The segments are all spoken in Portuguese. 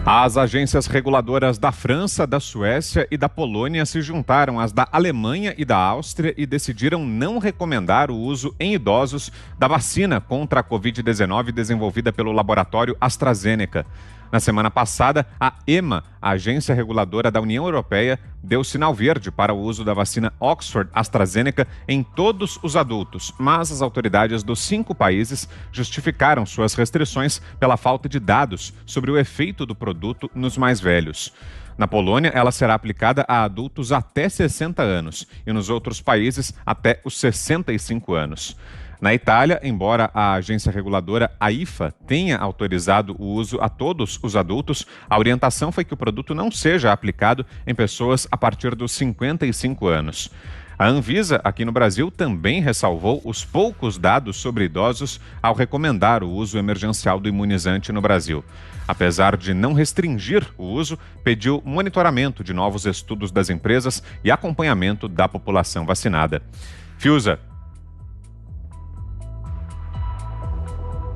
As agências reguladoras da França, da Suécia e da Polônia se juntaram às da Alemanha e da Áustria e decidiram não recomendar o uso em idosos da vacina contra a Covid-19 desenvolvida pelo laboratório AstraZeneca. Na semana passada, a EMA, a agência reguladora da União Europeia, deu sinal verde para o uso da vacina Oxford AstraZeneca em todos os adultos, mas as autoridades dos 5 países justificaram suas restrições pela falta de dados sobre o efeito do produto nos mais velhos. Na Polônia, ela será aplicada a adultos até 60 anos e nos outros países até os 65 anos. Na Itália, embora a agência reguladora AIFA tenha autorizado o uso a todos os adultos, a orientação foi que o produto não seja aplicado em pessoas a partir dos 55 anos. A Anvisa, aqui no Brasil, também ressalvou os poucos dados sobre idosos ao recomendar o uso emergencial do imunizante no Brasil. Apesar de não restringir o uso, pediu monitoramento de novos estudos das empresas e acompanhamento da população vacinada. Fiuza.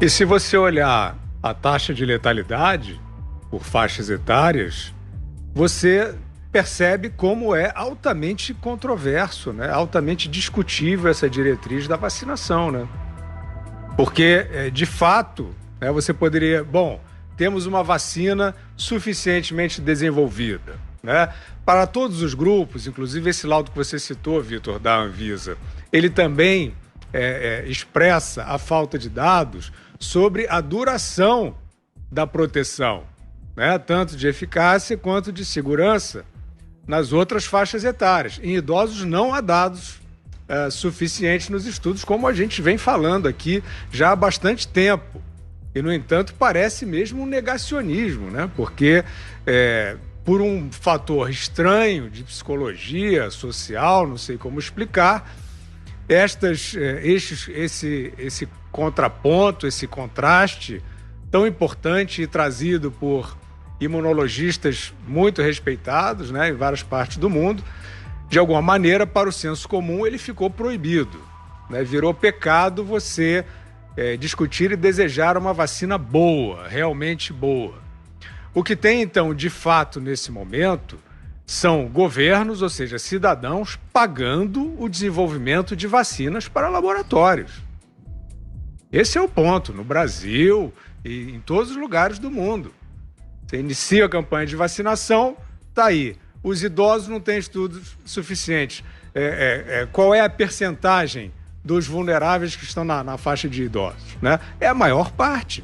E se você olhar a taxa de letalidade por faixas etárias, você percebe como é altamente controverso, né? Altamente discutível essa diretriz da vacinação, né? Porque, de fato, né, você poderia... Bom, temos uma vacina suficientemente desenvolvida, né? Para todos os grupos, inclusive esse laudo que você citou, Vitor, da Anvisa, ele também expressa a falta de dados sobre a duração da proteção, né? Tanto de eficácia quanto de segurança nas outras faixas etárias. Em idosos não há dados suficientes nos estudos, como a gente vem falando aqui já há bastante tempo. E, no entanto, parece mesmo um negacionismo, né? Porque, por um fator estranho de psicologia social, não sei como explicar, esse contraponto, esse contraste tão importante e trazido por imunologistas muito respeitados, né, em várias partes do mundo, de alguma maneira, para o senso comum, ele ficou proibido, né? Virou pecado você discutir e desejar uma vacina boa, realmente boa. O que tem, então, de fato, nesse momento, são governos, ou seja, cidadãos, pagando o desenvolvimento de vacinas para laboratórios. Esse é o ponto, no Brasil e em todos os lugares do mundo. Você inicia a campanha de vacinação, está aí. Os idosos não têm estudos suficientes. Qual é a percentagem dos vulneráveis que estão na faixa de idosos, né? É a maior parte.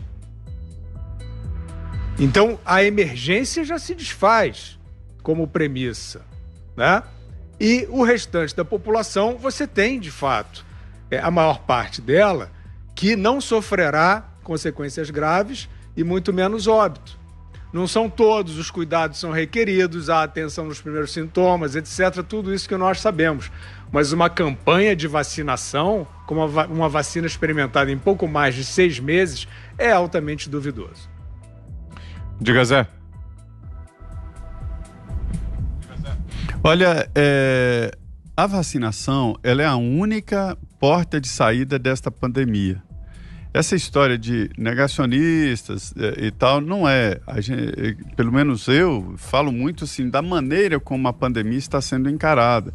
Então, a emergência já se desfaz como premissa, né? E o restante da população, você tem, de fato, a maior parte dela que não sofrerá consequências graves e muito menos óbito. Não são todos, os cuidados são requeridos, a atenção nos primeiros sintomas, etc., tudo isso que nós sabemos. Mas uma campanha de vacinação, com uma vacina experimentada em pouco mais de 6 meses, é altamente duvidoso. Diga, Zé. Olha, a vacinação, ela é a única porta de saída desta pandemia. Essa história de negacionistas e tal, não é. Pelo menos eu falo muito assim da maneira como a pandemia está sendo encarada.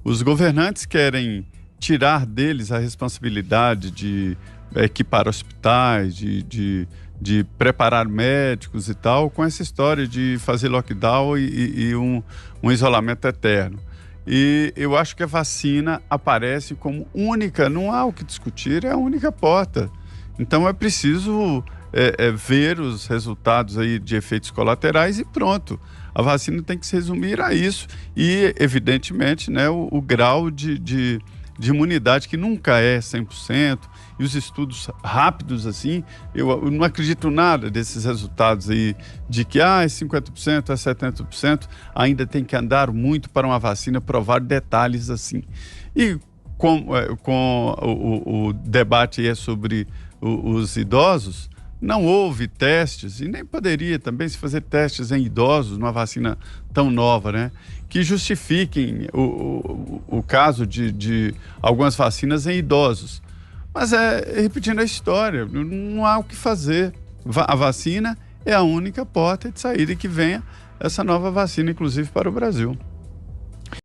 Os governantes querem tirar deles a responsabilidade de equipar hospitais, de preparar médicos e tal, com essa história de fazer lockdown e um isolamento eterno. E eu acho que a vacina aparece como única, não há o que discutir, é a única porta. Então é preciso ver os resultados aí de efeitos colaterais e pronto. A vacina tem que se resumir a isso e, evidentemente, né, o grau de imunidade que nunca é 100%, e os estudos rápidos assim, eu não acredito nada desses resultados aí de que é 50%, é 70%, ainda tem que andar muito para uma vacina provar detalhes assim. E com o debate aí sobre os idosos, não houve testes, e nem poderia também se fazer testes em idosos, numa vacina tão nova, né? Que justifiquem o caso de algumas vacinas em idosos. Mas repetindo a história, não há o que fazer. A vacina é a única porta de saída que venha essa nova vacina, inclusive para o Brasil.